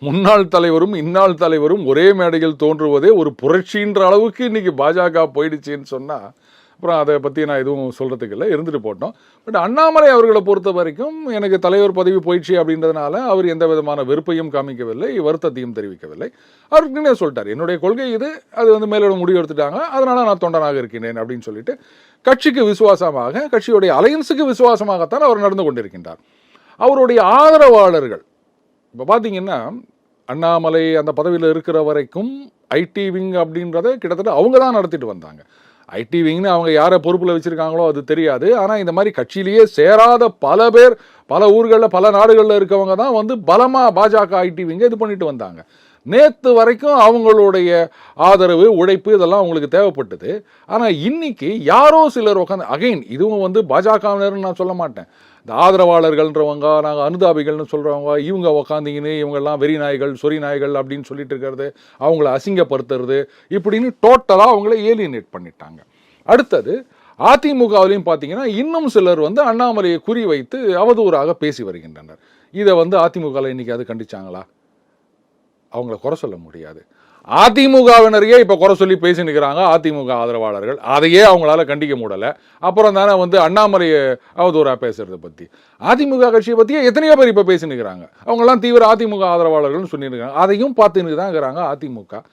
முன்னாள் தலைவரும் இந்நாள் தலைவரும் ஒரே மேடையில் தோன்றுவதே ஒரு புரட்சின்ற அளவுக்கு இன்னைக்கு பாஜக போயிடுச்சுன்னு சொன்னா அப்புறம் அதை பற்றி நான் எதுவும் சொல்கிறதுக்கு இல்லை, இருந்துட்டு போட்டோம். பட் அண்ணாமலை அவர்களை பொறுத்த வரைக்கும் எனக்கு தலைவர் பதவி போயிடுச்சு அப்படின்றதுனால அவர் எந்த விதமான வெறுப்பையும் காமிக்கவில்லை, வருத்தத்தையும் தெரிவிக்கவில்லை. அவருக்குன்னே சொல்லிட்டார், என்னுடைய கொள்கை இது, அது மேலோட முடிவு எடுத்துட்டாங்க, அதனால நான் தொண்டனாக இருக்கின்றேன் அப்படின்னு சொல்லிட்டு கட்சிக்கு விசுவாசமாக, கட்சியுடைய அலையன்ஸுக்கு விசுவாசமாகத்தான் அவர் நடந்து கொண்டிருக்கின்றார். அவருடைய ஆதரவாளர்கள் இப்போ பார்த்தீங்கன்னா அண்ணாமலை அந்த பதவியில் இருக்கிற வரைக்கும் ஐடி விங் அப்படின்றத கிட்டத்தட்ட அவங்க தான் நடத்திட்டு வந்தாங்க. ஐடி விங்னு அவங்க யாரை பொறுப்பில் வச்சுருக்காங்களோ அது தெரியாது. ஆனால் இந்த மாதிரி கட்சியிலேயே சேராத பல பேர் பல ஊர்களில் பல நாடுகளில் இருக்கவங்க தான் பலமாக பாஜக ஐடி விங்கை இது பண்ணிட்டு வந்தாங்க. நேற்று வரைக்கும் அவங்களுடைய ஆதரவு, உழைப்பு இதெல்லாம் அவங்களுக்கு தேவைப்பட்டது. ஆனால் இன்னைக்கு யாரோ சிலர் உட்காந்து அகைன் இதுவும் பாஜகவினர்னு நான் சொல்ல மாட்டேன், இந்த ஆதரவாளர்கள்ன்றவங்க, நாங்கள் அனுதாபிகள்னு சொல்கிறவங்க, இவங்க உக்காந்திங்கன்னு இவங்கெல்லாம் வெறி நாய்கள் சொறி நாய்கள் அப்படின்னு சொல்லிட்டு இருக்கிறது, அவங்கள அசிங்கப்படுத்துறது, இப்படின்னு டோட்டலாக அவங்கள ஏலியனேட் பண்ணிட்டாங்க. அடுத்தது அதிமுகவிலையும் பார்த்தீங்கன்னா இன்னும் சிலர் அண்ணாமலையை குறிவைத்து அவதூறாக பேசி வருகின்றனர். இதை அதிமுகவில் இன்னைக்கு அது கண்டிச்சாங்களா? அவங்கள குறை சொல்ல முடியாது. அதிமுகவினரையே இப்போ குறை சொல்லி பேசி நிற்கிறாங்க அதிமுக ஆதரவாளர்கள், அதையே அவங்களால கண்டிக்க முடியல. அப்புறம் தானே அண்ணாமலையை அவதூறாக பேசுறதை பற்றி, அதிமுக கட்சியை பற்றியே எத்தனையோ பேர் இப்போ பேசி நிற்கிறாங்க. அவங்கெல்லாம் தீவிர அதிமுக ஆதரவாளர்கள்னு சொல்லியிருக்காங்க. அதையும் பார்த்துன்னு தான் இருக்கிறாங்க அதிமுக.